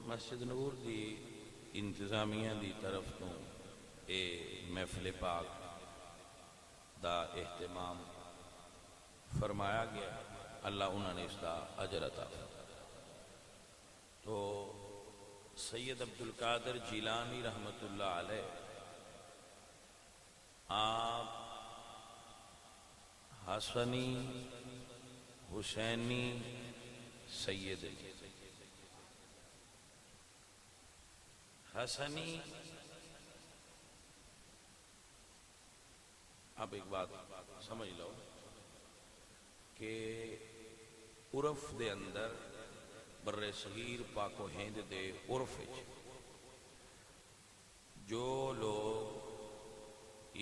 مسجد نور دی انتظامیہ دی طرف تو اے محفل پاک دا اہتمام فرمایا گیا، اللہ انہوں نے اس کا اجر عطا فرمایا۔ تو سید عبدالقادر جیلانی رحمۃ اللہ علیہ آپ حسنی حسینی سید حسنی، اب ایک بات سمجھ لو کہ عرف دے اندر بر صغیر پاک و ہند دے عرف جو لوگ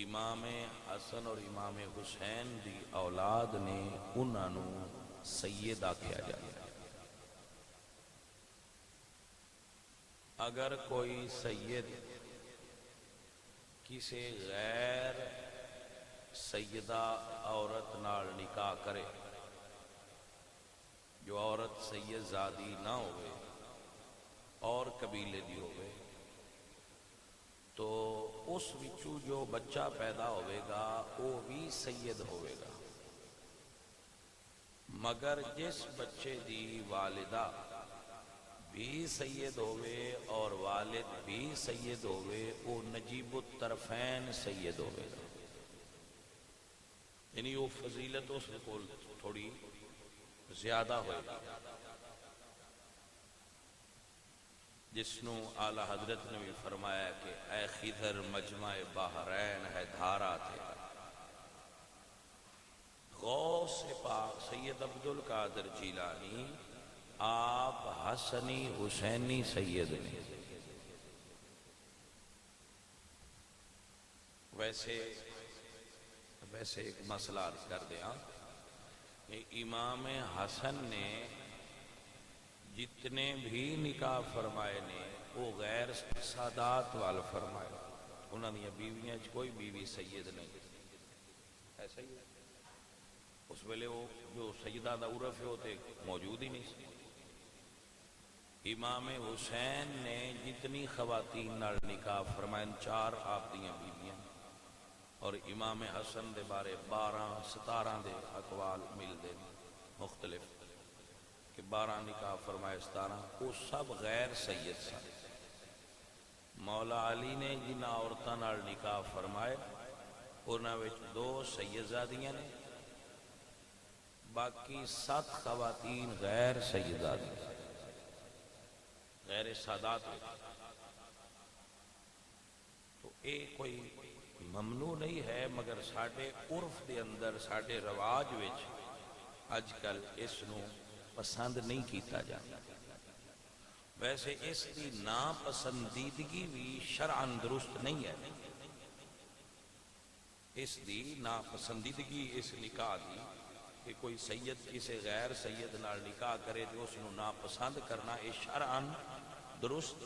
امام حسن اور امام حسین دی اولاد نے انہوں سید آکھیا جائے۔ اگر کوئی سید کسی غیر سیدہ عورت نال نکاح کرے، جو عورت سید زادی نہ ہوئے اور قبیلے دی ہوئے، تو اس وچوں جو بچہ پیدا ہوئے گا وہ بھی سید ہوئے گا، مگر جس بچے دی والدہ بھی سید ہوئے اور والد بھی سید ہوئے وہ نجیب الطرفین سید ہوئے گا، یعنی وہ فضیلت اس کو تھوڑی زیادہ ہوئے گا، جس نو اعلی حضرت نے بھی فرمایا کہ اے خضر مجمع بحرین ہے دھارا تیرا۔ غوث پاک سید عبدالقادر جیلانی آپ حسنی حسینی سید نے۔ ویسے ایک مسئلہ عرض کر دیا کہ امام حسن نے جتنے بھی نکاح فرمائے نے وہ غیر سادات وال فرمائے، انہوں نے بیویاں کوئی بیوی سید نہیں، ایسا ہی اس ویلے وہ جو سیدہ دا عرف ہے وہ موجود ہی نہیں سی۔ امام حسین نے جتنی خواتین نال نکاح فرمائے 4 آپ دیاں بیویاں، اور امام حسن دے بارے 12-17 دے اقوال ملتے ہیں مختلف کہ 12 نکاح فرمائے 17، وہ سب غیر سید سن۔ مولا علی نے جنہ عورتاں نال نکاح فرمائے انہاں وچ 2 سیدزادیاں نے، باقی 7 خواتین غیر سیدزادیاں غیر سادات ہوئی۔ تو اے کوئی ممنوع نہیں ہے، مگر ساڈے عرف دے اندر ساڈے رواج وچ اج کل اس نو پسند نہیں کیتا جاتا۔ ویسے اس دی ناپسندیدگی بھی شرعاً درست نہیں ہے، اس دی ناپسندیدگی اس نکاح دی کہ کوئی سید کسی غیر سید نال نکاح کرے تو اس نو ناپسند کرنا یہ شرعاً درست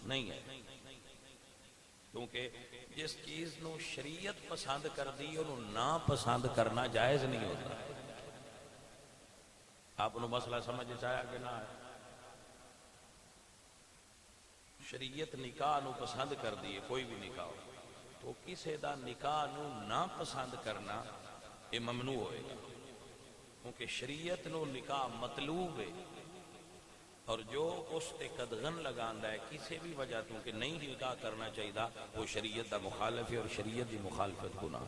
نہیں ہے، کیونکہ جس چیز نو شریعت پسند کر دی انہوں ناپسند کرنا جائز نہیں ہوتا۔ آپ نے مسئلہ سمجھ چاہیا کہ نہ ہے؟ شریعت نکاح نو پسند کر دی کوئی بھی نکاح ہو تو کسی دا نکاح نو ناپسند کرنا یہ ممنوع ہوئے گا، کیونکہ شریعت نو نکاح مطلوب ہے، اور جو اس تے قدغن لگاندا ہے کسی بھی وجہ تو کہ نہیں نکاح کرنا چاہیے وہ شریعت دا مخالف ہے، اور شریعت دی مخالفت گناہ۔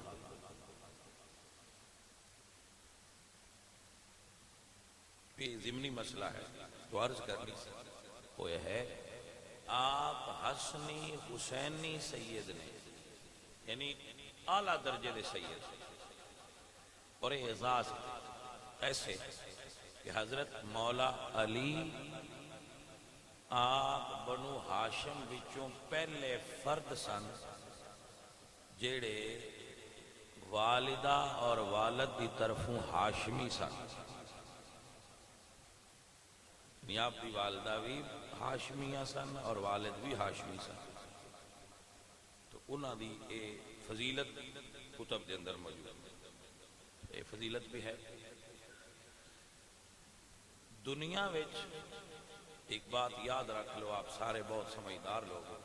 یہ ضمنی مسئلہ ہے تو عرض کرنی وہ یہ ہے آپ حسنی حسینی سید نے، یعنی اعلیٰ درجے دے سید، اور اعزاز ایسے کہ حضرت مولا علی آپ بنو ہاشم وچوں پہلے فرد سن جڑے والدہ اور والد دی طرفوں ہاشمی سن، یعنی آپ دی والدہ بھی ہاشمیہ سن اور والد بھی ہاشمی سن۔ تو انہاں دی اے فضیلت کتب دے اندر موجود ہے، اے فضیلت بھی ہے۔ دنیا وچ ایک بات یاد رکھ لو، آپ سارے بہت سمجھدار لوگ ہو،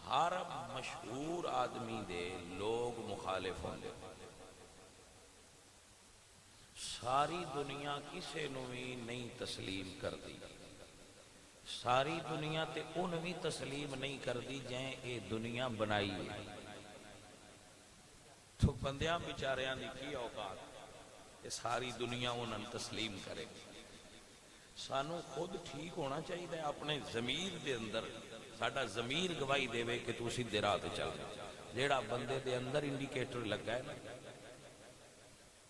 ہر مشہور آدمی دے لوگ مخالف ہوں گے، ساری دنیا کسے نو بھی نہیں تسلیم کر دی، ساری دنیا تے ان بھی تسلیم نہیں کر دی جائیں اے دنیا بنائی ہے، تو بندیاں بیچاریاں دی کی اوقات کہ ساری دنیا انہوں تسلیم کرے گی۔ سانو خود ٹھیک ہونا چاہیے اپنے ضمیر دے اندر، ساڈا ضمیر گواہی دے کہ تو سیدھے راہ تے چل رہا، جیڑا بندے دے اندر انڈیکیٹر لگا ہے نا،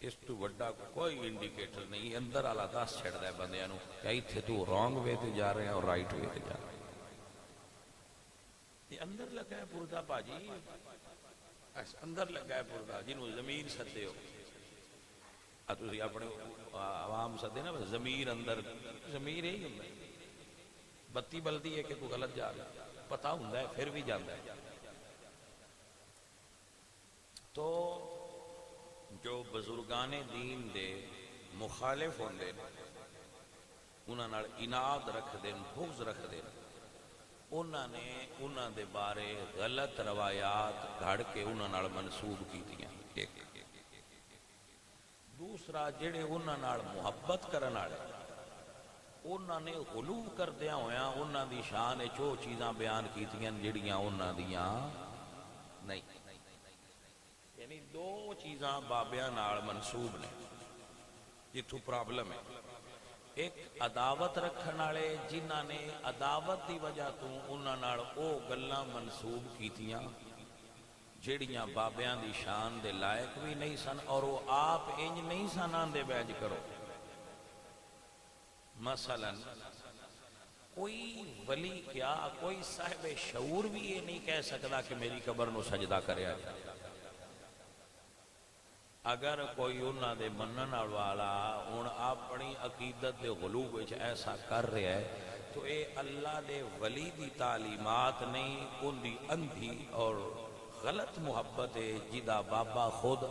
اس تو وڈا کوئی انڈیکیٹر نہیں، اندر والا دس چھڑدا ہے بندیاں نو کہ ایتھے تو رانگ وے تے جا رہے ہیں اور رائٹ وے تے جا رہے ہیں، یہ اندر لگا ہے پردہ باجی، اندر لگا ہے پردہ جنہوں ضمیر سدے ہو، تسی اپنے عوام سدے نا ضمیر اندر، ضمیر یہی ہوندا ہے، بتی بلدی ہے کہ کوئی غلط جا رہا ہے، پتہ ہوندا ہے پھر بھی جاندا ہے۔ تو جو بزرگان دین دے مخالف ہوندے انہاں نال اناد رکھ دین، بغض رکھ دین، انہاں نے انہاں دے بارے غلط روایات گھڑ کے انہاں نال منسوب کیتیاں، ایک دوسرا جڑے انہاں نال محبت کرن والے انہاں نے غلو کردیاں ہویاں انہاں دی شان وچ او چیزاں بیان کیتیاں جڑیاں انہاں دیاں نہیں، یعنی دو چیزاں بابیاں نال منسوب نے، جتھوں پرابلم ہے، ایک عداوت رکھن والے جنہاں نے عداوت دی وجہ تو انہاں نال او گلاں منسوب کیتیاں جڑیاں بابیاں دی شان دے لائق بھی نہیں سن، اور وہ آپ انج نہیں سن آندے بیج کرو، مثلا کوئی ولی کیا کوئی صاحب شعور بھی یہ نہیں کہہ سکتا کہ میری قبر نو سجدہ کرے آجا، اگر کوئی انہاں دے منن والا ہن اپنی عقیدت دے غلو وچ ایسا کر رہا ہے تو اے اللہ دے ولی دی تعلیمات نہیں، ان دی اندھی اور غلط محبت ہے جدا بابا خود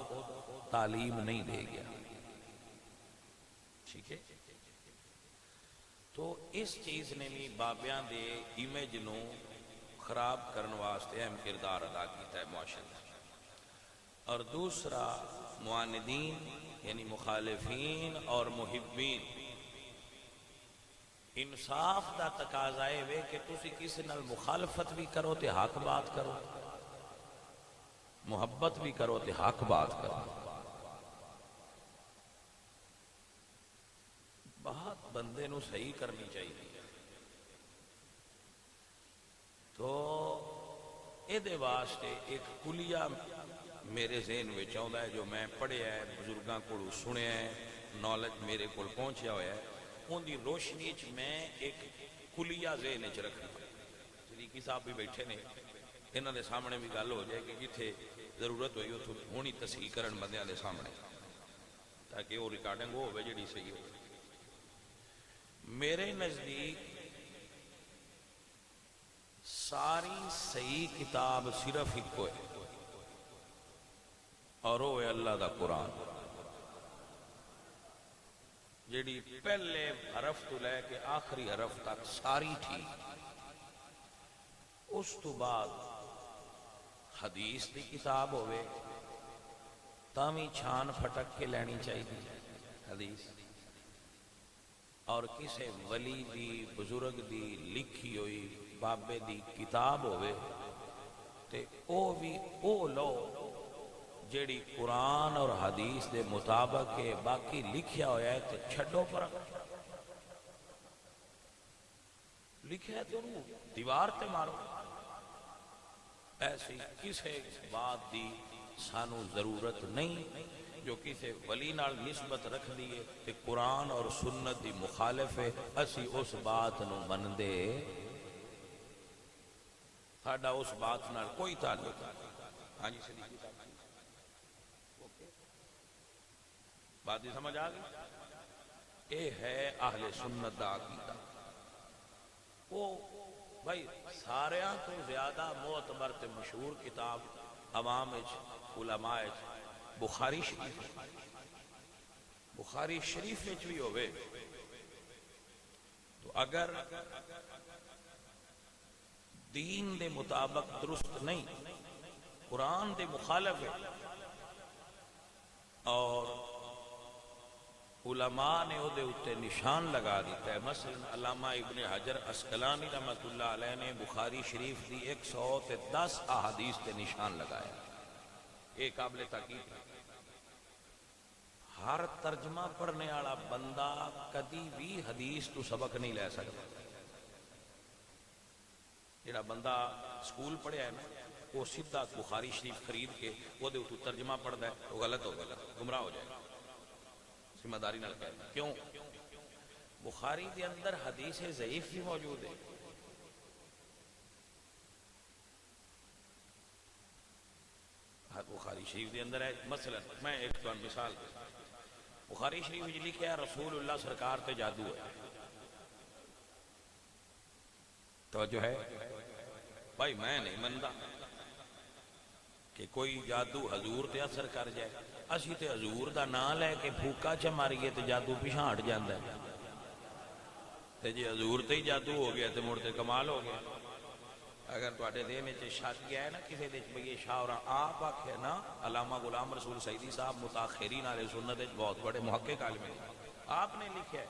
تعلیم نہیں دے گیا، ٹھیک ہے؟ تو اس چیز نے بھی بابیاں دے امیج نو خراب کرن واسطے اہم کردار ادا کیتا ہے معاشرے، اور دوسرا معاندین یعنی مخالفین اور محبین، انصاف دا تقاضا ہے کہ تسی کسی نال مخالفت بھی کرو تے حق بات کرو، محبت بھی کرو تے حق بات کرو، بات بندے نو صحیح کرنی چاہیے۔ تو اے دے واسطے ایک کلیہ میرے ذہن میں چاہتا ہے جو میں پڑھیا ہے، بزرگاں کو سنیا ہے، نالج میرے کو پہنچیا ہوا ہے، ان دی روشنی چ میں ایک کلیہ ذہن چ رکھنا، صدیقی صاحب بھی بیٹھے نے، انہاں دے سامنے بھی گل ہو جائے کہ جتھے ضرورت ہوئی اتھوں ہونی تصحیح کرن بندیاں دے سامنے، تاکہ وہ ریکارڈنگ ہو جڑی صحیح ہو۔ میرے نزدیک ساری صحیح کتاب صرف ایک ہے، اور وہ ہے اللہ دا قرآن، جیڑی پہلے حرف تو لے کے آخری حرف تک ساری ٹھیک، اس تو بعد حدیث دی کتاب ہوئے تامی چھان پھٹک کے لینی چاہیے حدیث، اور کسے ولی دی بزرگ دی لکھی ہوئی بابے دی کتاب ہوئے تے او بھی او لو جیڑی قرآن اور حدیث دے مطابق کے باقی لکھیا ہویا ہے تے چھڑو پر لکھیا ہے تو دیوار تے مارو، ایسی کسے بات دی سانو ضرورت نہیں، جو کسے ولی نال نسبت رکھ دیئے کہ قرآن اور سنت دی مخالف ہے، اسی اس بات نو من دے، ساڈا اس بات نال کوئی تعلق نہیں۔ ہاں جی صدیقی صاحب بات ہی سمجھ آ گئی؟ اے ہے اہل سنت دا عقیدہ، وہ بھائی ساریاں تو زیادہ معتبر تے مشہور کتاب عوام علماء بخاری شریف، بخاری شریف وچ بھی ہوئے تو اگر دین دے مطابق درست نہیں، قرآن دے مخالف ہے، اور علماء نے وہ دے اتے نشان لگا دیتا ہے. مثلا علامہ ابن حجر عسقلانی رحمۃ اللہ علیہ نے بخاری شریف دی 110 احادیث تے نشان لگایا. یہ قابل تحقیق ہے. ہر ترجمہ پڑھنے والا بندہ کدی بھی حدیث تو سبق نہیں لے سکتا. جڑا بندہ سکول پڑھیا ہے نا، وہ سیدھا بخاری شریف خرید کے وہ دے اتو ترجمہ پڑھتا ہے، وہ غلط ہو گیا، گمراہ ہو جائے گا. ذمہ داری نال کہہ رہا. کیوں؟ بخاری دے اندر حدیث ضعیف بھی موجود ہے. بخاری شریف دے اندر ہے، مثلا میں ایک تو مثال دے، بخاری شریف میں لکھا ہے رسول اللہ سرکار تے جادو ہے. توجہ ہے بھائی، میں نہیں منتا کہ کوئی جادو حضور تے اثر کر جائے. اسی تے حضور دا نام لے کے پھوکا چ ماریے تے جادو پیچھے ہٹ جاندا ہے. تے جی حضور تے ہی جادو ہو گیا تے مڑ تے کمال ہو گیا. اگر تواڈے ذہن وچ شک گیا ہے نا کسی دے بھئی شاہ اور آپ آکھے نا، علامہ غلام رسول سعیدی صاحب متاخرین اہل سنت وچ بہت بڑے محقق عالم ہیں، آپ نے لکھا ہے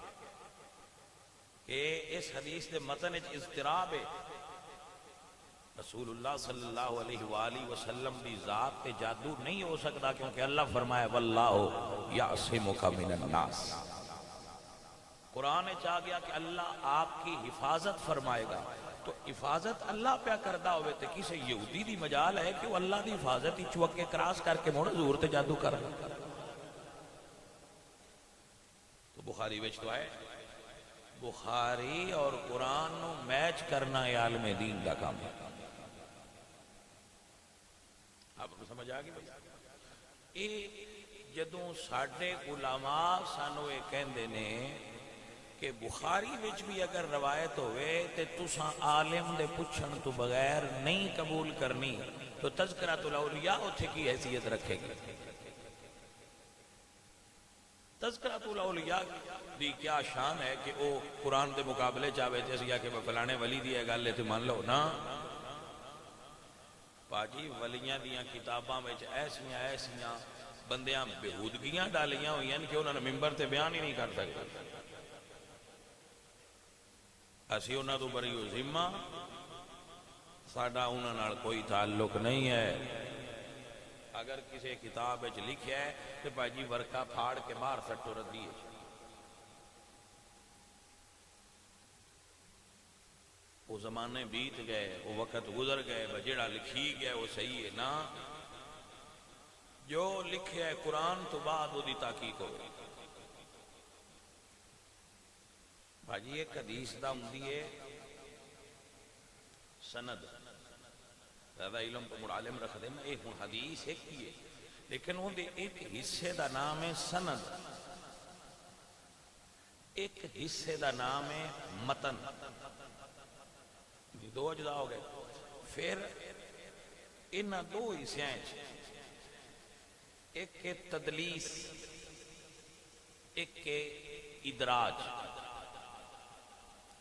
کہ اس حدیث دے متن وچ اضطراب ہے. رسول اللہ صلی اللہ علیہ وآلہ وسلم دی ذات تے جادو نہیں ہو سکتا، کیونکہ اللہ فرمایا واللہ یعصمک من الناس. قرآن چاہ گیا کہ اللہ آپ کی حفاظت فرمائے گا. تو حفاظت اللہ پہ کردہ ہوئے تے کسی یہودی دی مجال ہے کہ وہ اللہ دی حفاظت ہی چوکے کراس کر کے موڑ حضور تے جادو کر رہا. تو بخاری وچ تو ہے، بخاری اور قرآن نو میچ کرنا ہے عالم دین دا کام ہے. آپ کو سمجھ آ گئی بھائی؟ یہ جدوں ساڈے علماء سانو یہ کہندے نے کہ بخاری وچ بھی اگر روایت ہوئے تے تساں عالم دے پوچھن تو بغیر نہیں قبول کرنی، تو تذکرۃ الاولیاء اتھے کی حیثیت رکھے گی؟ تذکرۃ الاولیاء دی کیا شان ہے کہ وہ قرآن دے مقابلے چاہے جیسے کہ فلانے ولی دی ہے گل ہے تو مان لو نا. باجی ولیاں دیاں کتاباں وچ ایسیاں بندیاں بہودگیاں ڈالیاں ہوئی ہیں کہ انہوں نے ممبر تے بیان ہی نہیں کر سکتے. اسی انہاں تو بری ذمہ، ساڈا انہاں نال کوئی تعلق نہیں ہے. اگر کسی کتاب وچ لکھیا ہے تو باجی ورقہ پھاڑ کے باہر سٹو ردی ہے. وہ زمانے بیت گئے، وہ وقت گزر گئے، جڑا لکھی گیا وہ صحیح ہے نا. جو لکھیا ہے قرآن تو بعد وہ دی تحقیق ہو گئی. بھاجی ایک حدیث دا ہوندی ہے سند، زیادہ علم تو مڑعالم رکھ دینا. ایک حدیث ایک ہی ہے لیکن وہ ایک حصے دا نام ہے سند، ایک حصے دا نام ہے متن. دو اجزاء ہو گئے. پھر ان دو حصے ایک کے تدلیس، ایک کے ادراج،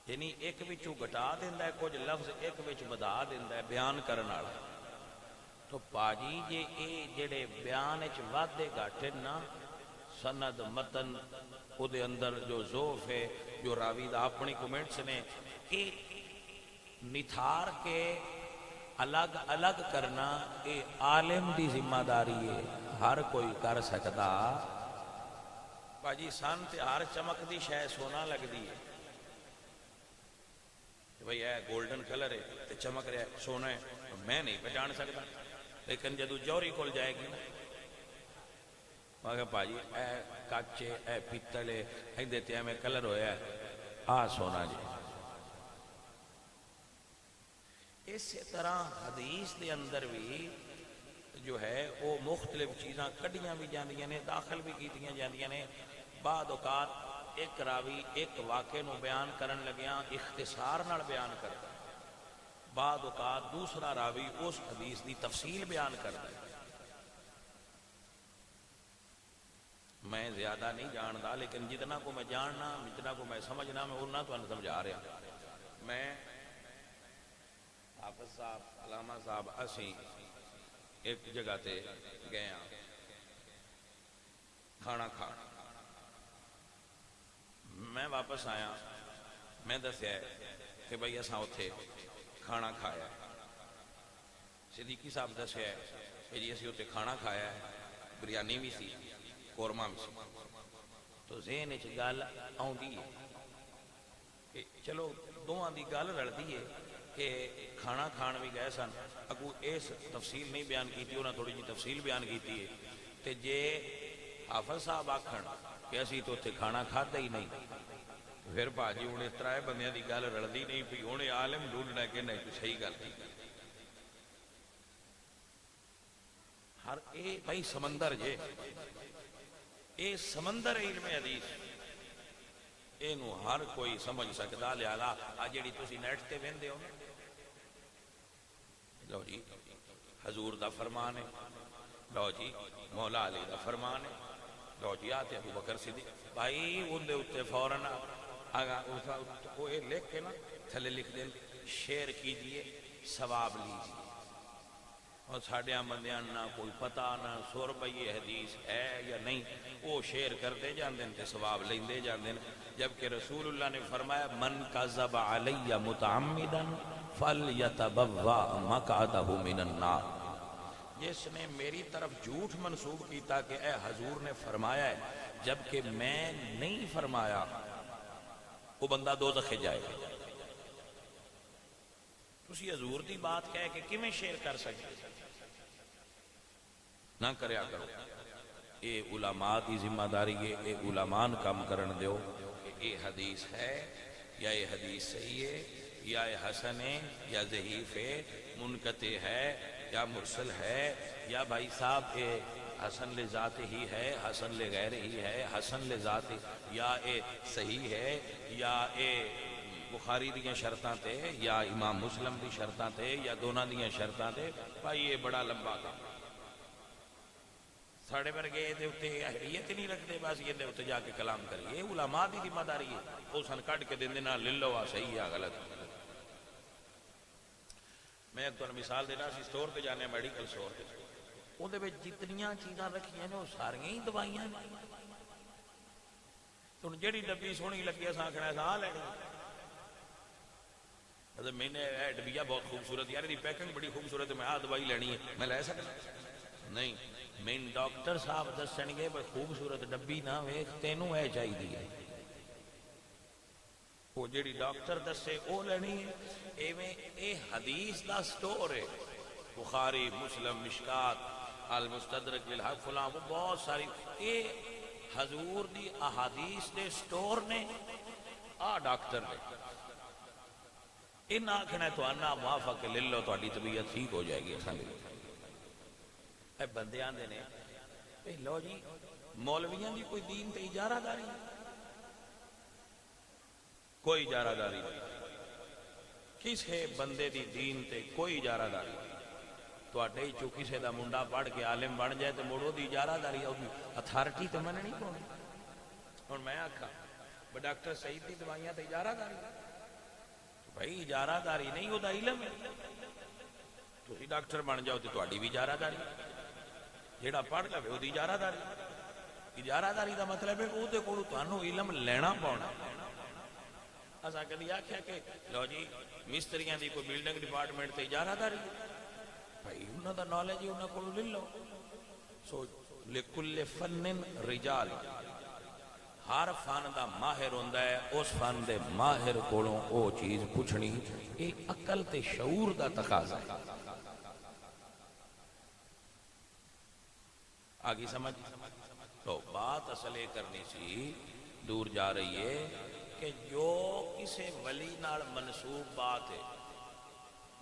یعنی ایک وچوں گھٹا دیندا ہے کچھ لفظ، ایک وچ بدا دیندا ہے بیان کرن والا. تو پاجی جے اے جڑے بیان وچ وعدے گھاٹے نا، سند متن او دے اندر جو ذوف ہے، جو راوی دا اپنی کومنٹس نے، اے نتھار کے الگ الگ کرنا اے عالم دی ذمہ داری ہے. ہر کوئی کر سکتا. باجی سن تے ہر چمک دی شے سونا لگ دی ہے. بھئی اے گولڈن کلر ہے تے چمک رہا ہے سونا ہے، میں نہیں پہچان سکتا. لیکن جدو جوہری کول جائے گی میں بھائی اے کچے اے پیتل ہے ایندے تے میں کلر ہویا ہے آ سونا جی. اسی طرح حدیث دے اندر بھی جو ہے وہ مختلف چیزاں کڈیاں بھی جاندیاں نے، داخل بھی کیتیاں جاندیاں نے. بعد اوقات ایک راوی ایک واقعے نو بیان کرن لگیاں اختصار نال بیان کرتا، بعد اوقات دوسرا راوی اس حدیث دی تفصیل بیان کرتا ہے. میں زیادہ نہیں جانتا، لیکن جتنا کو میں جاننا، جتنا کو میں سمجھنا، میں اتنا تمہیں سمجھا رہا۔ میں حافظ صاحب، علامہ صاحب، اسی ایک جگہ تے گئے ہاں کھانا کھان، میں واپس آیا، میں دسیا کہ بھائی اساں اتھے کھانا کھایا، صدیقی صاحب دسیا کہ جی اسی اتنے کھانا کھایا ہے، بریانی بھی سی، قورمہ بھی سی۔ تو ذہن وچ گل آؤندی ہے کہ چلو دوواں دی گل رلدی ہے کہ کھانا کھان بھی گئے سن، اگو اس تفصیل نہیں بیان کیتی، انہاں تھوڑی جی تفصیل بیان کیتی ہے۔ تے جے حافظ صاحب آکھن کہ اسی تو اتنے کھانا کھادا ہی نہیں، پھر بھاجی ہوں اس طرح بندیاں دی گل رلدی نہیں پئی، ہوں عالم ڈھونڈنا کہ نہیں تو صحیح گل کی۔ ہر اے بھائی سمندر جے، اے سمندر علم حدیث، اینو ہر کوئی سمجھ سکدا، لہذا آ جڑی تسی نیٹ تے ویندے ہو، لو جی حضور دا فرمان ہے، لو جی مولا علی دا فرمان ہے، لو جی آتے ابو بکر صدیق، بھائی ان دے اتے فوراً آگا وہ لکھ کے نا تھلے لکھ دیں شیئر کیجئے ثواب لیجئے۔ اور ساڑھیاں بندیاں نہ کوئی پتہ نہ سور بھئی حدیث ہے یا نہیں، وہ شیئر کرتے جان دیں تے ثواب لیندے جان دیں، جبکہ رسول اللہ نے فرمایا من کذب علی متعمدا فلیتبوا مقعدہ من النار، جس نے میری طرف جھوٹ منسوب کیتا کہ اے حضور نے فرمایا ہے جبکہ میں نہیں فرمایا، وہ بندہ دوزخ جائے گا۔ تسی حضور دی بات کہہ کے کیویں شیئر کر سکتے؟ نہ کریا کرو، اے علماء دی ذمہ داری ہے، اے علماء کام کرن دیو کہ اے حدیث ہے یا اے حدیث صحیح ہے یا اے حسن ہے یا ضعیف ہے، منقطع ہے یا مرسل ہے، یا بھائی صاحب اے حسن لذات ہی ہے، حسن لغیر ہی ہے، حسن لذات یا اے صحیح ہے یا اے بخاری دیاں شرطاں تے یا امام مسلم دی شرطاں تے یا دونوں دیاں شرطاں تے، بھائی یہ بڑا لمبا کام ساڑھے ورگے دے اتے اہلیت نہیں رکھتے، بس یہ دے اتے جا کے کلام کریے، علماء دی ذمہ داری ہے، وہ سن کٹ کے دن دینا للو آ صحیح ہے غلط۔ میں ایک تو مثال دینا، اسی سٹور تے جانے میڈیکل سٹور تے، وہ دے جتنیاں چیزاں رکھیاں نے وہ ساریاں ہی دوائیاں نے، تو جڑی ڈبی سونی لگی اساں آکھنا اساں لینی، میں نے ڈبیا بہت خوبصورت، یار دی پیکنگ بڑی خوبصورت ہے، میں دوائی لینی ہے، میں لے سکتا نہیں؟ میں ڈاکٹر صاحب دسن گے بھائی خوبصورت ڈبی نہ ویکھ، تینوں اے چاہیے، وہ جڑی ڈاکٹر دسے او لینی ہے۔ ایویں اے حدیث دا سٹور ہے، بخاری، مسلم، مشکات، المستدرک بالحق فلاں، وہ بہت ساری، اے حضور دی احادیث دے سٹور نے، آ ڈاکٹر نے، ان آکھنا تو انا موافق لے لو تو اڈی طبیعت ٹھیک ہو جائے گی۔ اے بندے آندے نے اے لو جی مولویاں دی کوئی دین تے اجارہ داری، کوئی اجارہ داری نہیں، کسے بندے دی دین تے کوئی اجارہ داری نہیں، تو اٹھے چو کسے دا منڈا پڑھ کے عالم بن جائے تو موڑو دی اجارہ داری ہے، اتھارٹی تو مننی پڑی۔ اور میں آکھا ڈاکٹر سعید دی دوائیاں تے اجارہ داری، بھائی اجارہ داری نہیں، وہ دا علم ہے، تو ہی ڈاکٹر بن جاؤ تو تہاڈی بھی اجارہ داری، جیڑا پڑھ لے وہ دی اجارہ داری۔ اجارہ داری دا مطلب ہے کہ وہ دے کولوں تانوں علم لینا پاؤنا۔ اساں کدی آکھیا کہ لو جی مستریاں دی کوئی بلڈنگ ڈپارٹمنٹ تے اجارہ داری، بھائی انہاں دا نالج ہے انہاں کولوں لے لو۔ سو لکل فن رجال، ہر فن دا ماہر ہوندا ہے، اس فن دے ماہر کولوں او چیز پوچھنی، اے عقل تے شعور دا تقاضا ہے۔ آگی سمجھ؟ تو بات اصل یہ کرنی سی، دور جا رہی ہے کہ جو کسے ولی نال منسوب بات ہے،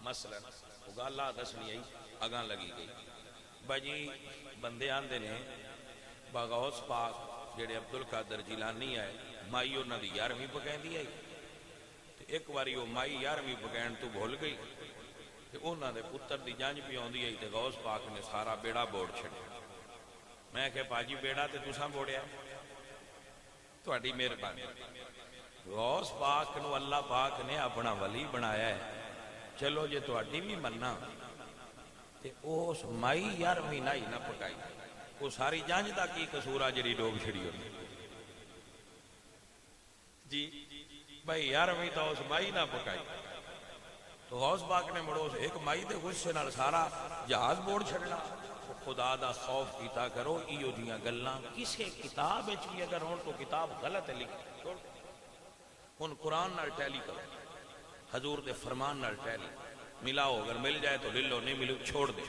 مثلا وہ گالہ دسنی آئی اگاں لگی گئی، بجی بندے آندے نے باغوث پاک جڑے عبدالقادر جیلانی آئے، مائی انہاں دی 11ویں پکیندی آئی، ایک واری وہ مائی 11ویں پکین تو بھول گئی، انہاں دے پتر دی جنج پی آندی آئی تے غوث پاک نے سارا بیڑا بوڑ چھڑیا، میں کہ پاجی بیڑا تے تساں بوڑیا تہاڈی مہربانی غوث پاک نو اللہ پاک نے اپنا ولی بنایا ہے چلو جے تہاڈی بھی مننا تے اس مائی 11ویں نائی نہ پکائی وہ ساری جنج دا کی قصور آ جڑی ڈوب چھڑی ہوئی جی بھائی 11ویں تو اس مائی نہ پکائی تو غوث پاک نے مڑو ایک مائی دے غصے نال سارا جہاز بوڑ چھڑنا خدا دا خوف کیتا کرو ایو جیاں گلاں کسے کتاب وچ بھی اگر ہون تو کتاب غلط ہے لکھی چھوڑ ہن قرآن نال ٹیلی کرو حضور دے فرمان نال ٹیلی ملاؤ اگر مل جائے تو لے لو نہیں ملو چھوڑ دے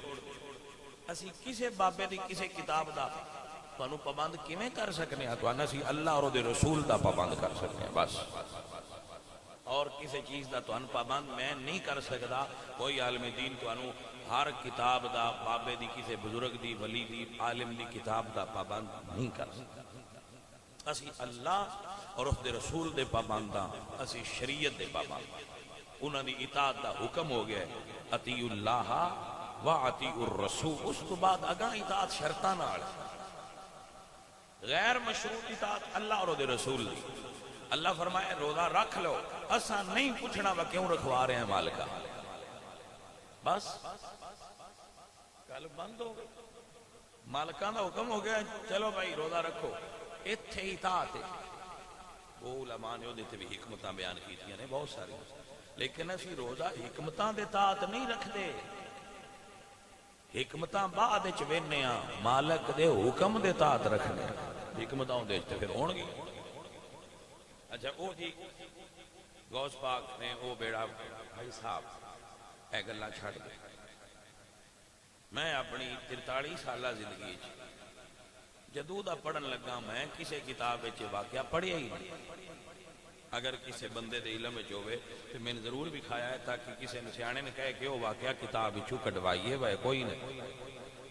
اسی کسے بابے دی کسے کتاب دا تانوں پابند کیویں کر سکنے ہاں تانوں اسی اللہ اور دے رسول دا پابند کر سکنے ہیں بس اور کسی چیز دا تانوں پابند میں نہیں کر سکتا کوئی عالم دین تانوں ہر کتاب دا بابے دی کسی بزرگ دی ولی دی عالم دی کتاب دا پابند نہیں کر سکتا اسی اللہ اور اس دے رسول دے پابند ہاں اسی شریعت دے پابند انہاں دی اطاعت دا حکم ہو گیا ہے اطیعوا اللہ وَأَطِیعُوا الرَّسُولَ اس تو بعد اگاں اطاعت شرطاں نال غیر مشروط اطاعت اللہ اور دے رسول دی اللہ فرمائے روزہ رکھ لو اساں نہیں پوچھنا وہ کیوں رکھوا رہے ہیں مالکہ بس گل بند ہو گئی مالکاں دا حکم ہو گیا چلو بھائی روزہ رکھو ایتھے اطاعت ہے وہ علماء نے دیتے بھی حکمتاں بیان کیتیاں نے بہت ساری لیکن اسی روزہ حکمتاں دے اطاعت نہیں رکھ دے حکمتاں بعد وچ وینے ہاں مالک دے حکم دے اطاعت رکھنے حکمتاں دے تے پھر ہون گی اچھا او جی غوث پاک نے او بیڑا بھائی صاحب اے گلاں چھڑ دے میں اپنی 43 سالہ زندگی جدوں دا پڑھن لگا میں کسے کتاب وچ واقعہ پڑھیا ہی نہیں اگر کسی بندے دے علم وچ ہوے تے میں نے ضرور بھی کھایا ہے تاکہ کسی سیانے نے کہے کہ وہ واقعہ کتاب وچوں کڈوائیے وہ کوئی نہیں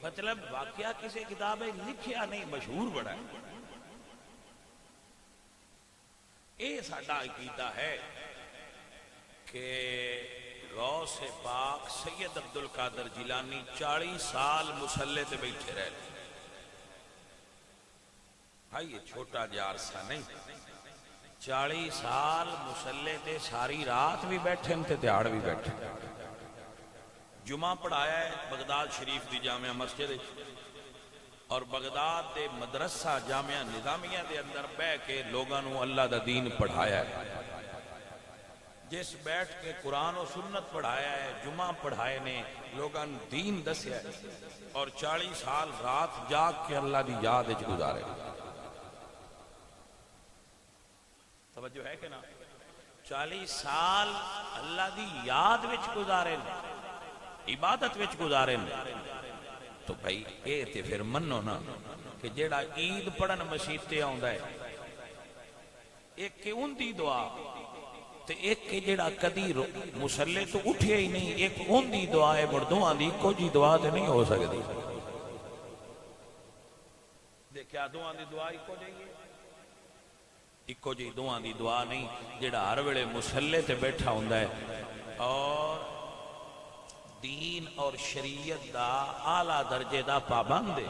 مطلب واقعہ کسی کتاب وچ لکھیا نہیں مشہور بڑا ہے اے ساڈا عقیدہ ہے کہ غوث پاک سید عبدالقادر جیلانی 40 سال مصلے تے بیٹھے رہے بھائی یہ چھوٹا جا عرصہ نہیں 40 سال مصلے تے ساری رات بھی بیٹھے تے دیہاڑ بھی بیٹھے جمعہ پڑھایا ہے بغداد شریف دی جامعہ مسجد اور بغداد دے مدرسہ جامعہ نظامیہ دے اندر بہ کے لوگاں نو اللہ دا دین پڑھایا ہے جس بیٹھ کے قرآن و سنت پڑھایا ہے جمعہ پڑھائے نے لوگاں دین دسیا ہے اور 40 سال رات جاگ کے اللہ دی یاد وچ گزارے توجہ ہے کہ نا 40 سال اللہ دی یاد وچ گزارے عبادت وچ گزارے تو بھائی اے تے پھر منو نا کہ جیڑا عید پڑھن مسجد تے آوندا ہے ایک کہ ان دی دعا تے ایک کہ جیڑا کدی مصلے تو اٹھیا ہی نہیں ایک ان دی دعا ہے مردوان دی کو جی دعا تے نہیں ہو سکتی دیکھیا دعا دی دعا ہی کو جائیے ایکو جی دعا دی دعا نہیں جیڑا ہر ویلے مصلے تے بیٹھا ہوندا ہے اور دین اور شریعت دا اعلیٰ درجے دا پابند ہے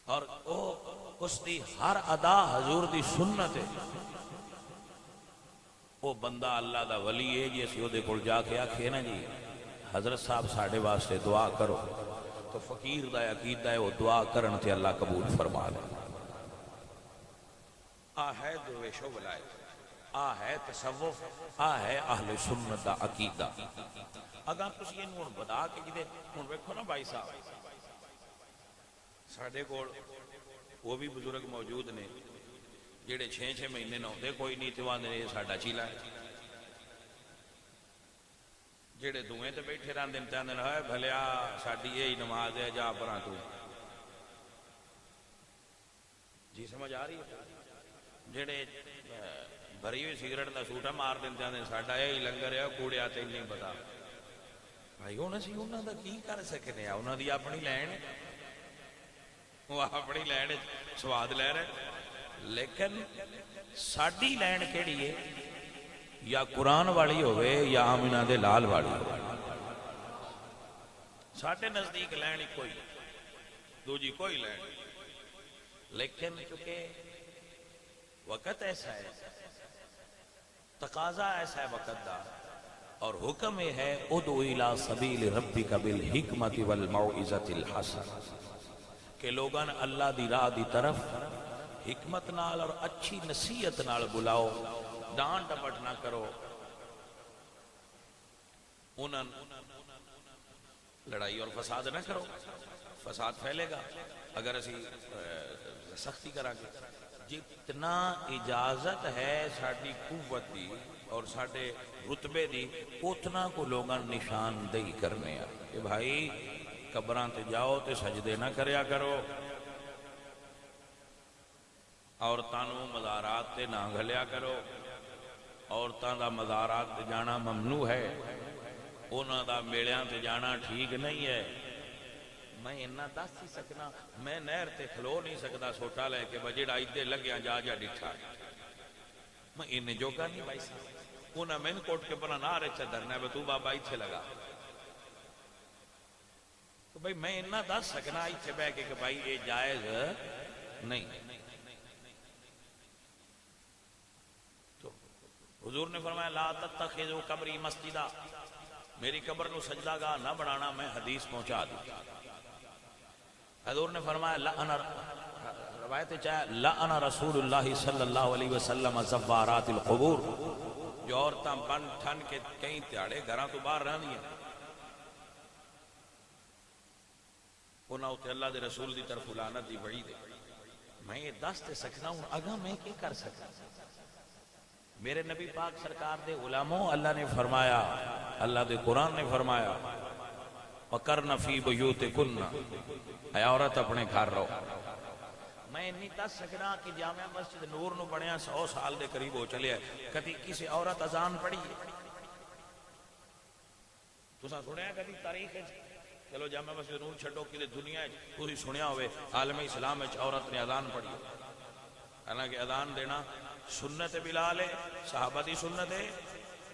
اور اس دی ہر ادا حضور دی سنت ہے وہ بندہ اللہ دا ولی ہے جیسے وہ دے کول جا کے آکھے نا جی حضرت صاحب ساڑھے واسطے دعا کرو تو فقیر دا عقیدہ ہے وہ دعا کرن تے اللہ قبول فرما لے آ ہے درویش و ولایت آ ہے تصوف آ ہے اہل سنت دا عقیدہ اگر تسی یہ نور بدا کے جدے نور ویکھو نا بھائی صاحب ساڑھے کول وہ بھی بزرگ موجود نے جیڑے 6 مہینے نہ ہوتے کوئی نہیں تو آندے نے ساڈا چیلا ہے جیڑے دوئیں تے بیٹھے رہندے امتحان دے ہے بھلیا ساڈی یہی نماز ہے جا پراں تو جی سمجھ آ رہی ہے جیڑے بھری ہوئی سگریٹ دا سوٹا مار دے امتحان دے ساڈا یہی لنگر ہے کوڑیا تے نہیں پتا بھائی ہن اسی انہاں دا کی کر سکنے آ انہاں دی اپنی لین وہ اپنی لین سواد لے رہے لیکن ساڈی لین کیڑی ہے یا قرآن والی ہوئے یا آمینہ دے لال والی ہوئے ساڈے نزدیک لین ہی کوئی دوجی کوئی لین، لیکن چونکہ وقت ایسا ہے، تقاضا ایسا ہے وقت دا، اور حکم یہ ہے ادعو الی سبیل ربک بالحکمت والموعظۃ الحسنہ، کہ لوگاں اللہ دی راہ دی طرف حکمت نال اور اچھی نصیحت نال بلاؤ، ڈانٹ ڈپٹ نہ کرو، انہاں لڑائی اور فساد نہ کرو، فساد پھیلے گا اگر اسی سختی کرا گے۔ جتنا اجازت ہے ساڈی قوت دی اور ساڈے رتبے دی، اتنا کو لوگاں نشان دہی کرنے آ کہ بھائی قبراں تے جاؤ تے سجدے نہ کریا کرو، عورتاں نوں مزارات تے نہ گھلیا کرو، عورتاں دا مزارات تے جانا ممنوع ہے، انہاں دا میلیاں تے جانا ٹھیک نہیں ہے۔ میں اتنا دس ہی سکنا، میں نہر تے کھلو نہیں سکتا سوٹا لے کے بجڑا ادھے لگیا جا ڈٹھا، میں انہیں جوگا نہیں بائی سا، انہاں میں کوٹ کے پرا نہ رچا درنا ہے تو بابا ایتھے لگا، تو بھائی میں اتنا دس سکنا ایتھے بے کہ بھائی یہ جائز نہیں۔ تو حضور نے فرمایا لا تتخذوا قبری مسجدہ، میری قبر نو سجدہ گاہ نہ بنانا، میں حدیث پہنچا دی۔ حضور نے فرمایا روایت چاہے لعن رسول اللہ صلی اللہ علیہ وسلم زوارات القبور، جو عورتاں بن ٹھن کے کئی تیاڑے گھراں تو باہر رہن دیا، انہاں تے اللہ دے رسول دی طرف لعنت دی وعید ہے۔ میں یہ دس تے سکنا ہوں، اگاں میں کیا کر سکتا؟ میرے نبی پاک سرکار دے علماء اللہ نے فرمایا، اللہ دے قرآن نے فرمایا وَقَرْنَ فِي بُيُوتِكُنَّ، اے عورت اپنے گھر رہو۔ میں نہیں دس سکنا کہ جامع مسجد نور نو بنیا 100 سال دے قریب ہو چلے ہے، کدی کسی عورت اذان پڑھی ہے؟ تساں سنیا کدی تاریخ ہے؟ چلو جامع مسجد نور چھڈو کہ دنیا ہے تسی سنیا ہوئے عالم اسلام وچ عورت نے اذان پڑھی ہے؟ حالانکہ اذان دینا سنت بلال ہے، صحابہ دی سنت ہے،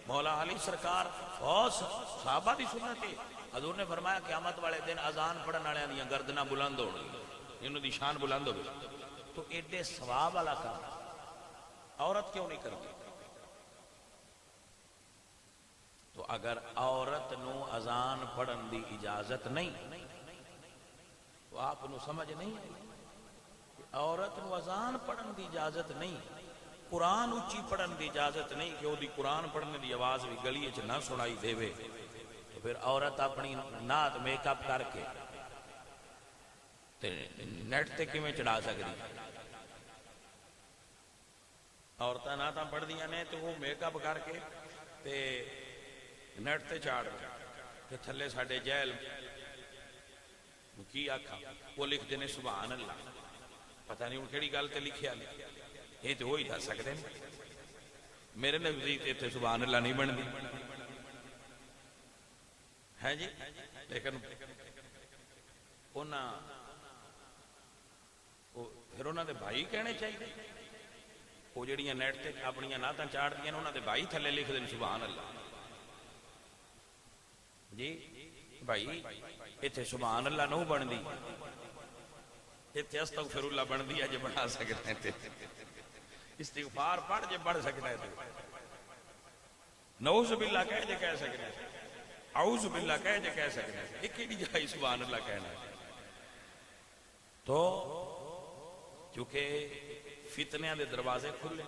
مولا علی سرکار اور صحابہ دی سنت ہے۔ حضور نے فرمایا قیامت والے دن اذان پڑھن والے دیاں گردناں بلند ہو گئی، انہوں دی شان بلند ہو گئی، تو ایڈے ثواب والا کام عورت کیوں نہیں کرتی؟ تو اگر عورت نو اذان پڑھن دی اجازت نہیں تو آپ نو سمجھ نہیں آئی کہ عورت نو اذان پڑھن دی اجازت نہیں، قرآن اچھی پڑھن دی اجازت نہیں کہ وہ دی قرآن پڑھنے دی آواز بھی گلی وچ نہ سنائی دے وے، تو پھر عورت اپنی نات میک اپ کر کے نیٹ تے کیویں چڑھا سکتی؟ عورتاں ناتاں پڑھ دیاں نے تو وہ میک اپ کر کے تے نیٹ تے چاڑ تے تھلے ساڈے جیل کی آکھا وہ لکھ دینے سبحان اللہ، پتہ نہیں ان کیڑی گل تے لکھیا نہیں، یہ تو وہی دس سکتے ہیں۔ میرے نزدیک اتنے سبحان اللہ نہیں بن دی ہے جی، لیکن پھر انہوں نے بھائی کہنے چاہیے، وہ جڑیاں نیٹ تے اپنی نعتاں چاڑ دیا انہوں نے بھائی تھلے لکھ دیں سبحان اللہ، جی بھائی اتنے سبحان اللہ نہ بن دی، اتنے استغفر اللہ بن دی ہے جو بنا سکتے ہیں، استغفار پڑھ جے پڑھ سکتا ہے، نعوذ باللہ کہہ جے کہہ سکتے ہیں، اعوذ باللہ کہہ جے کہہ سکتے ہیں، ایک ہی جائے سبحان اللہ کہنا ہے۔ تو چونکہ فتنیاں دے دروازے کھلے،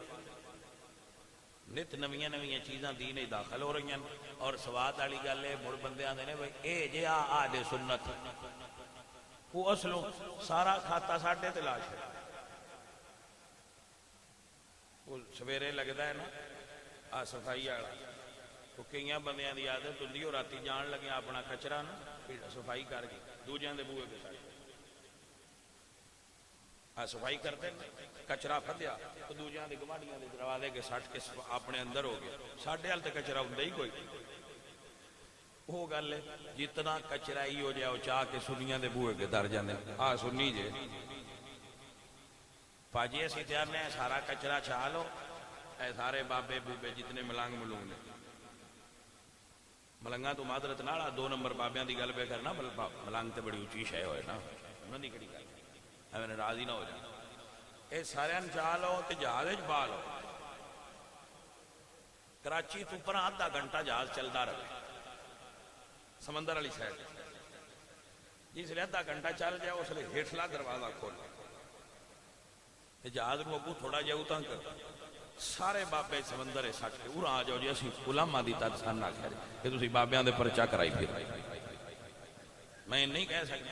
نت نویاں نویاں چیزاں دین ہی داخل ہو رہی ہیں، اور سواد والی گل ہے مڑ بندے آندے نے بھائی اے جے آدے سنت، وہ اصلوں سارا کھاتا ساڈے تے لا چھڑ، وہ سویرے لگتا ہے نا آ صفائی والا، تو کئی بندیاں دی عادت ہوندی اور راتی جان لگے اپنا کچرا نا صفائی کر کے دوجیاں دے بوئے کے ساتھ صفائی کرتے کچرا پھدیا تو دوجیاں دے گوانڈیاں دے دروازے کے سٹ کے اپنے اندر ہو گیا، ساڈے ہل تے کچرا ہوندا ہی کوئی، وہ گل ہے جتنا کچرا ہی ہو جائے وہ چاہ کے سنیاں دے بوئے کے در جاندے، سنی جے پاجی اسی تیار نے سارا کچرا چھا لو، اے سارے بابے بوبے جتنے ملانگ ملونگ نے ملنگا تو معذرت نال 2 نمبر بابیاں دی گل پہ کرنا، ملنگ تے بڑی اچھی شے ہوئے نا، انہاں دی کہڑی گل ایویں ناراض ہی نہ ہو جانا۔ اے سارے چاہ لو تے جہاز وچ پا لو، کراچی تو پر آدھا گھنٹہ جہاز چلتا رہے سمندر والی سائڈ، جس لیے آدھا گھنٹہ چل جائے اس لیے ہیٹلا دروازہ کھول جہاز نو اگوں تھوڑا جہا اتاں کر سارے بابے سمندر سٹ کے ارا آ جاؤ جی اسی علماء دی تد سن آخیا کہ تسی بابیاں دے پرچا کرائی پھر۔ میں نہیں کہہ سکتا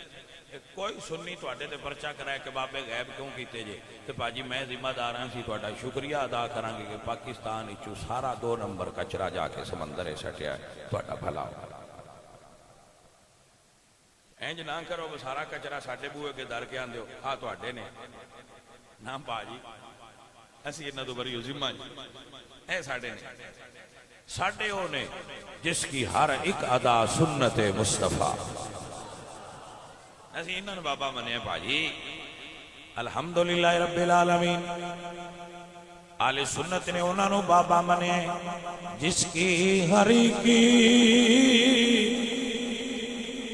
کوئی سنی تواڈے تے پرچا کرائے کہ بابے غیب کیوں کیتے جے، تے باجی میں ذمہ دار ہاں سی تواڈا شکریہ ادا کراں گے کہ پاکستان وچوں سارا 2 نمبر کچرا جا کے سمندر سٹیا تواڈا بھلا ہو۔ اینج نہ کرو سارا کچرا ساڈے بوئے کے در کے آندے ہو آ تواڈے نے، نہ باجی اسی انہاں تو بری ذمہ اے ساڈے نے، ساڈے او نے جس کی ہر ایک ادا سنت مصطفیٰ، اسی انہاں نے بابا منیا باجی الحمدللہ رب العالمین۔ آل سنت نے انہاں نو بابا منیا جس کی ہر ایک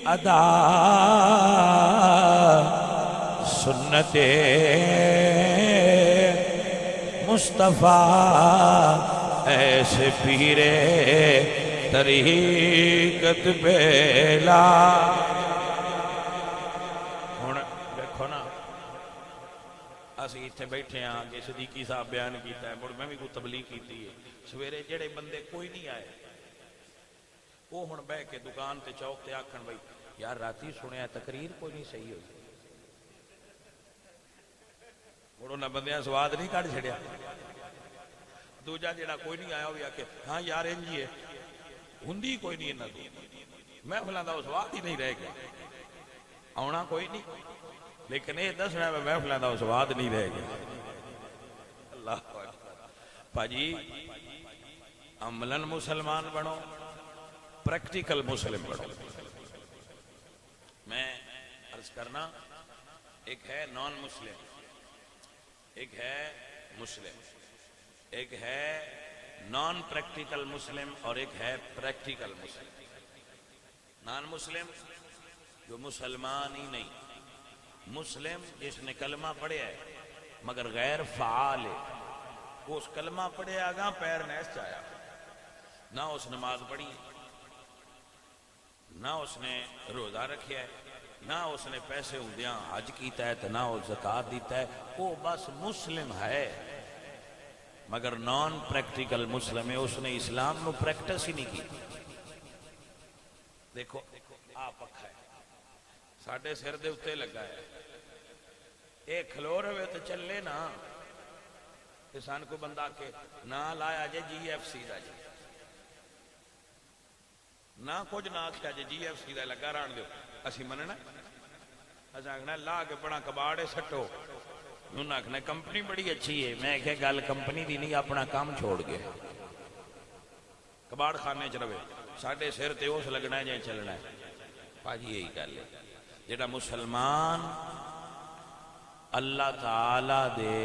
ادا سنت مصطفیٰ، ایسے پیر طریقت بیلا۔ ہن دیکھو نا اسی ایتھے بیٹھے ہاں کہ صدیقی صاحب بیان کیتا ہے، مڑ میں بھی کوئی تبلیغ کیتی ہے، سویرے جڑے بندے کوئی نہیں آئے وہ ہن بہ کے دکان تے چوک تے آکھن بھائی یار راتی سنیا تقریر کوئی نہیں صحیح ہوئی، مڑوں نہ بندیاں سواد نہیں کٹ چھڑیا۔ دوجا جڑا کوئی نہیں آیا ہوئی آکے ہاں یار انجی ہے ہندی کوئی نہیں انہاں تو محفلاں دا سواد ہی نہیں رہ گیا، آنا کوئی نہیں لیکن یہ دسنا میں محفلاں دا سواد نہیں رہ گیا۔ اللہ پاجی عملاً مسلمان بنو، پریکٹیکل مسلم بنو۔ میں عرض کرنا ایک ہے نان مسلم، ایک ہے مسلم، ایک ہے نان پریکٹیکل مسلم اور ایک ہے پریکٹیکل مسلم۔ نان مسلم جو مسلمان ہی نہیں، مسلم جس نے کلمہ پڑھیا ہے مگر غیر فعال ہے، وہ اس کلمہ پڑھے آگاں پیر نیس چاہیا، نہ اس نماز پڑھی نہ اس نے روزہ رکھیا ہے، نہ اس نے پیسے ہوندیاں حج کیتا ہے نہ وہ زکوٰۃ دیتا ہے، وہ بس مسلم ہے مگر نان پریکٹیکل مسلم ہے، اس نے اسلام نو پریکٹس ہی نہیں کی۔ دیکھو آ پکھا ہے ساڑھے سر دے اتے لگا ہے، ایک کھلو رہے تو چلے نا، کسان کو بندہ کے نہ لایا جے جی ایف سی دا جی، نہ کچھ نہ کیا جے جی ایف سی دا لگا ران دیو، اسی مننا ایسا آگنا لا کے بڑا کباڑے سٹو، انہوں نے آگنا کمپنی بڑی اچھی ہے، میں کہ گل کمپنی دی نہیں اپنا کام چھوڑ گئے کباڑ خانے چ رہے، ساڑھے سر تے اس لگنا ہے جائیں چلنا ہے۔ پاجی یہی گل ہے جیڑا مسلمان اللہ تعالیٰ دے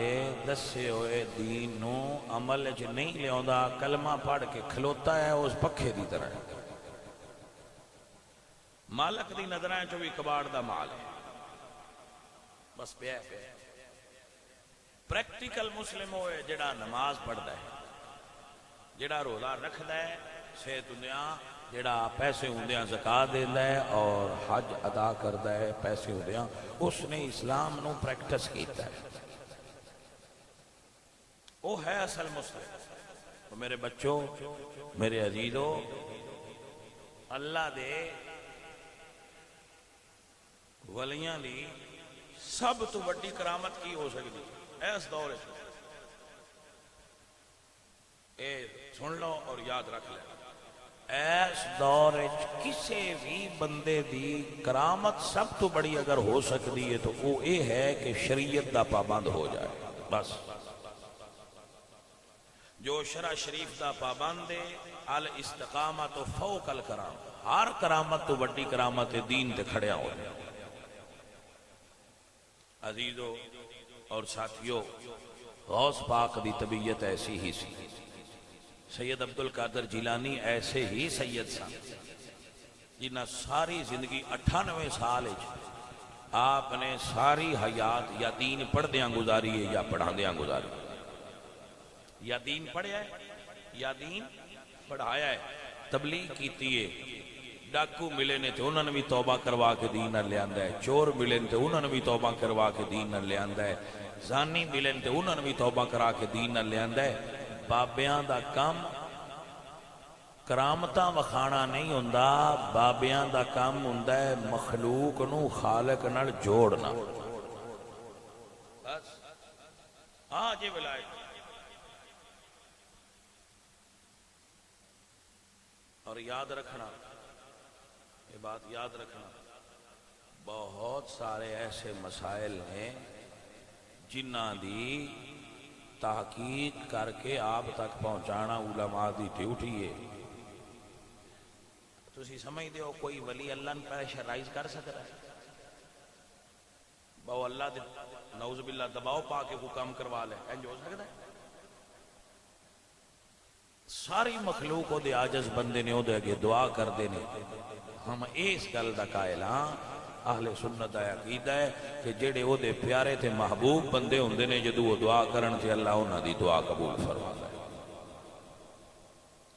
دسے ہوئے دین نو عمل چ نہیں لیاوندا، کلمہ پڑھ کے کھلوتا ہے اس پکھے دی طرح، مالک دی نظریں چو بھی کباڑ دا مال ہے، بس پہ ہے۔ پریکٹیکل مسلم ہوئے جڑا نماز پڑھدا ہے، جڑا روزہ رکھدا ہے، صحت ہوندیاں جڑا پیسے ہوندیاں زکوٰۃ دیندا ہے اور حج ادا کردا ہے پیسے ہوندیاں، اس نے اسلام نو پریکٹس کیتا ہے، وہ ہے اصل مسلم۔ تو میرے بچوں، میرے عزیزو، اللہ دے ولیاں دی سب تو بڑی کرامت کی ہو سکتی اس دور اے سن لو اور یاد رکھ لیں، اس دور کسی بھی بندے دی کرامت سب تو بڑی اگر ہو سکتی ہے تو وہ یہ ہے کہ شریعت دا پابند ہو جائے، بس جو شرع شریف دا پابند ہے، الاستقامت فوق الکرام، ہر کرامت تو بڑی کرامت دین تے کھڑیا ہو جائے۔ عزیزو اور ساتھیو، غوث پاک دی طبیعت ایسی ہی سی، سید عبد القادر جیلانی ایسے ہی سید سن جنہ ساری زندگی 98 سال آپ نے ساری حیات یا دین پڑھ دیاں گزاری ہے یا پڑھا دیاں گزاری، یا دین پڑھیا ہے یا دین پڑھایا ہے، تبلیغ کیتی ہے، ڈاکو ملے نے تو انہوں نے بھی توبہ کروا کے دین نہ لے آندا ہے، چور ملے نے تو انہوں نے بھی توبہ کروا کے دین نہ لے آندا ہے، زانی ملے نے تو انہوں نے بھی توبہ کرا کے دین نہ لے آندا ہے۔ بابیاں دا کام کرامتاں وکھانا نہیں ہوندا، بابیاں دا کام ہوندا ہے مخلوق نو خالق نال جوڑنا۔ بس جی ولایت اور یاد رکھنا، یہ بات یاد رکھنا، بہت سارے ایسے مسائل ہیں جنہ دی تحقیق کر کے آپ تک پہنچانا علماء دی ڈیوٹی ہے۔ تسی سمجھتے ہو کوئی ولی اللہ نے پریشرائز کر سکتا ہے؟ باو اللہ دے نعوذ باللہ دباؤ پا کے وہ کام کروا لے، انج ہو سکتا ہے؟ ساری مخلوق کو دے عاجز بندے نے دے اگے دعا کر دینے۔ ہم اس گل دا قائل ہاں، اہل سنت دا عقیدہ ہے کہ جڑے او دے پیارے تے محبوب بندے ہوندے نے جدوں وہ دعا کرن تے اللہ انہاں دی دعا قبول فرماتا ہے۔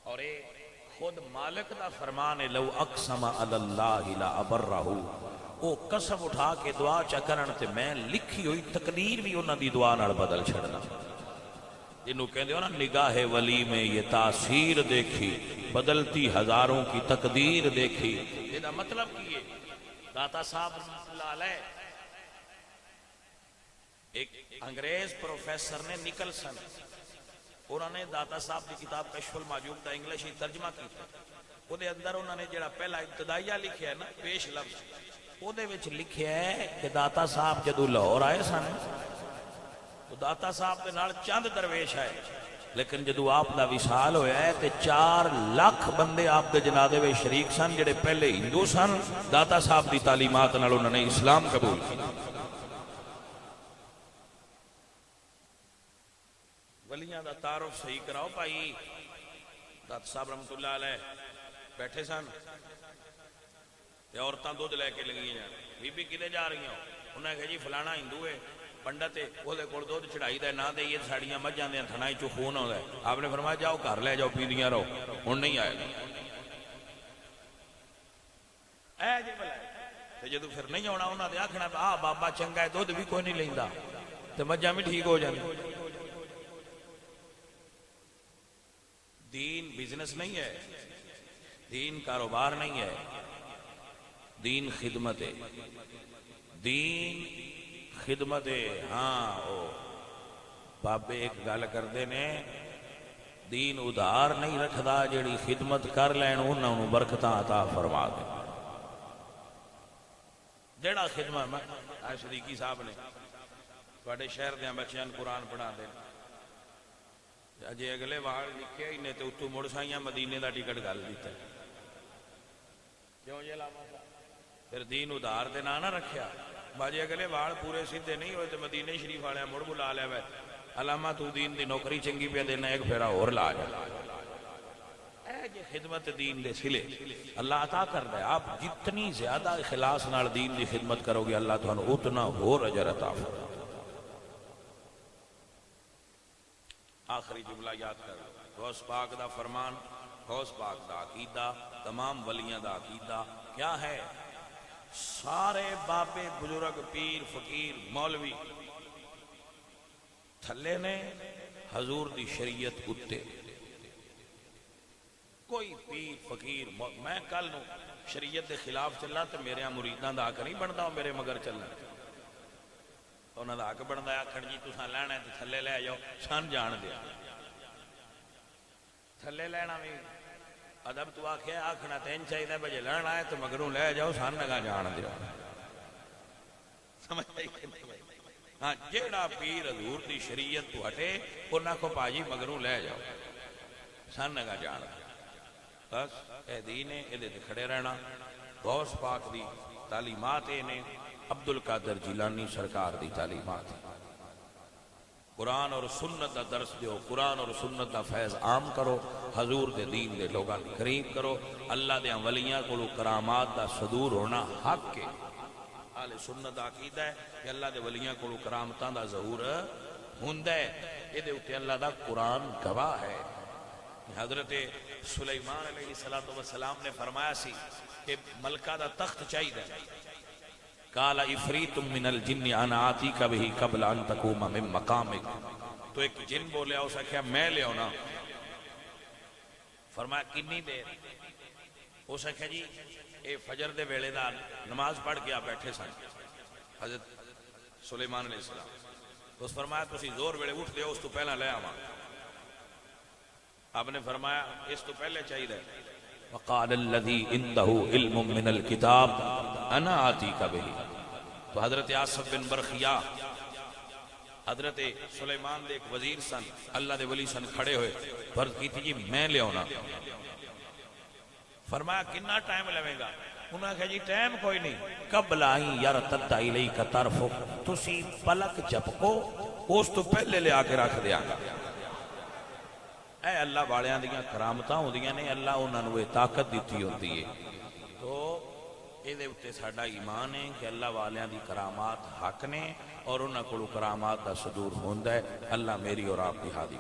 اور اے خود مالک دا فرمان ہے، لو اقسم علی اللہ لا ابرہ، او قسم اٹھا کے دعا چا کرن تے میں لکھی ہوئی تقدیر بھی انہاں دی دعا نال بدل چھڑنا۔ جنہوں کہندے ہو نا نگاہ ولی میں یہ تاثیر دیکھی، بدلتی ہزاروں کی تقدیر دیکھی، یہ مطلب کی ہے داتا صاحب رحمۃ اللہ علیہ، ایک انگریز پروفیسر نے نکلسن، انہوں نے داتا صاحب کی کتاب کشف المعجوب دا انگلش ہی ترجمہ کیتا، وہ دے اندر انہوں نے جڑا پہلا ابتدائیہ لکھیا ہے نا پیش لفظ، وہ دے وچ لکھیا ہے کہ داتا صاحب جدو لاہور آئے سن تو داتا صاحب دے نال چند درویش آئے، لیکن جدو آپ دا وصال ہویا ہے تے 4 لاکھ بندے آپ دے جنازے میں شریک سن، جڑے پہلے ہندو سن، داتا صاحب دی تعلیمات نال انہوں نے اسلام قبول کیا۔ ولیاں دا تعارف صحیح کراؤ بھائی۔ داتا صاحب رحمت اللہ علیہ بیٹھے سن تے عورتاں دودھ لے کے لگی ہیں، بی بی کدے جا رہی ہیں؟ انہوں نے کہا جی فلانا ہندو ہے، پنڈت ہے، وہ دے کول دودھ چڑھائی دے نہ دے یہ ساڑیاں مجھاں دے تھنائی چو خون ہو گئے۔ آپ نے فرمایا جاؤ گھر لے جاؤ پی دیاں رہو، ہن نہیں آئے گا۔ اے جی بلائے تے جدو پھر نہیں ہونا انہاں دے آکھنا بابا چنگا ہے دودھ بھی کوئی نہیں لیندا تے مجھاں بھی ٹھیک ہو جاندی۔ دین بزنس نہیں ہے، دین کاروبار نہیں ہے، دین خدمت ہے، دین خدمت ہے۔ ہاں بابے ایک گل کردے نے، دین ادھار نہیں رکھدا، جیڑی خدمت کر لین انہاں نوں برکتاں عطا فرما دے۔ جیڑا خدمت میں صدیقی صاحب نے تواڈے شہر دیاں بچیاں قرآن پڑھا دے، اجے اگلے وار لکھیا ہی نے تے اتوں مڑ سائیاں مدینے دا ٹکٹ گل دیتا ہے، کیوں جی علامہ صاحب؟ پھر دین ادھار دے نہ رکھیا، باجے اگلے وال پورے سیدھے نہیں ہوئے تو مدینے شریف والے مڑ بلا لیا وے، علامہ تو دین دی نوکری چنگی پہ دینا ایک پھیرا اور لا جا۔ اے جی خدمت دین دے سلے اللہ عطا کر دے، آپ جتنی زیادہ اخلاص نال دین دی خدمت کرو گے اللہ تمہیں اتنا اور اجر عطا فرمائے۔ آخری جملہ یاد کر، غوث پاک دا فرمان، غوث پاک دا عقیدہ، تمام ولیاں دا عقیدہ کیا ہے؟ سارے بابے بزرگ پیر فقیر مولوی تھلے نے، حضور دی شریعت اتے۔ کوئی پیر فقیر میں کل نو شریعت دے خلاف چلا تو میرے مریداں دا حق نہیں بنتا میرے مگر چلنا، انہاں دا حق بنتا ہے آکھن جی تساں لینا ہے تو تھلے لے جاؤ، سن جان دیا تھلے لینا بھی ادب تو آکھے آکھنا تین چاہیے بجے لینا ہے تو مگروں لے جاؤ سن نگا جان دیا۔ سمجھ آئی کہ نہیں؟ ہاں جیڑا پیر حضور دی شریعت تو ہٹے انہاں کو پاجی مگروں لے جاؤ سن نگا جان دیا۔ بس اے دین ہے، اے دے کھڑے رہنا۔ غوث پاک دی تعلیمات نے، عبد القادر جیلانی سرکار دی تعلیمات۔ قرآن اور سنت دا درس دیو، قرآن اور سنت دا فیض عام کرو، حضور دے دین دے لوگاں دی قریب کرو۔ اللہ دے ولیاں کو کرامات دا صدور ہونا حق ہے۔ اہل سنت دا عقیدہ ہے کہ اللہ دے ولیاں کو کرامتاں دا ظہور ہوندا ہے، اے دے اوتے اللہ دا قرآن گواہ ہے۔ حضرت سلیمان علیہ السلام نے فرمایا سی کہ ملکہ دا تخت چاہیے، قال افریت من الجن انا آتیک بہ قبل ان تقوم من مقامک، تو ایک جن بولیا، اسے کہا میں لے ہونا، فرمایا کنی دیر؟ اسے کہا جی اے فجر دے ویلے دا نماز پڑھ کے آپ بیٹھے سن حضرت سلیمان علیہ السلام، تو اس فرمایا تسی زور ویلے اٹھ دیو، اس تو پہلا لے آواں۔ آپ نے فرمایا اس تو پہلے چاہیے رہے، وقال الذی عنده علم من الکتاب انا آتیک بہ، تو حضرت آصف بن برخیا حضرت سلیمان دے ایک وزیر سن، اللہ دے ولی سن، کھڑے ہوئے فرض کی تھی جی میں لے ہونا۔ فرمایا کنا ٹائم لگے گا؟ انہوں نے کہا جی ٹائم کوئی نہیں، قبل آئیں یرتد الیک طرفک، تسی پلک جھپکو اس تو پہلے لے آ کے رکھ دیا گا۔ اے اللہ والیاں دیاں کرامتاں ہوندیاں نے، اللہ انہاں نوں یہ طاقت دیتی ہوندی ہے۔ تو اے دے اوتے ساڈا ایمان ہے کہ اللہ والیاں دی کرامات حق نے اور انہاں کولوں کرامات دا صدور ہوندا ہے۔ اللہ میری اور آپ کی حاضری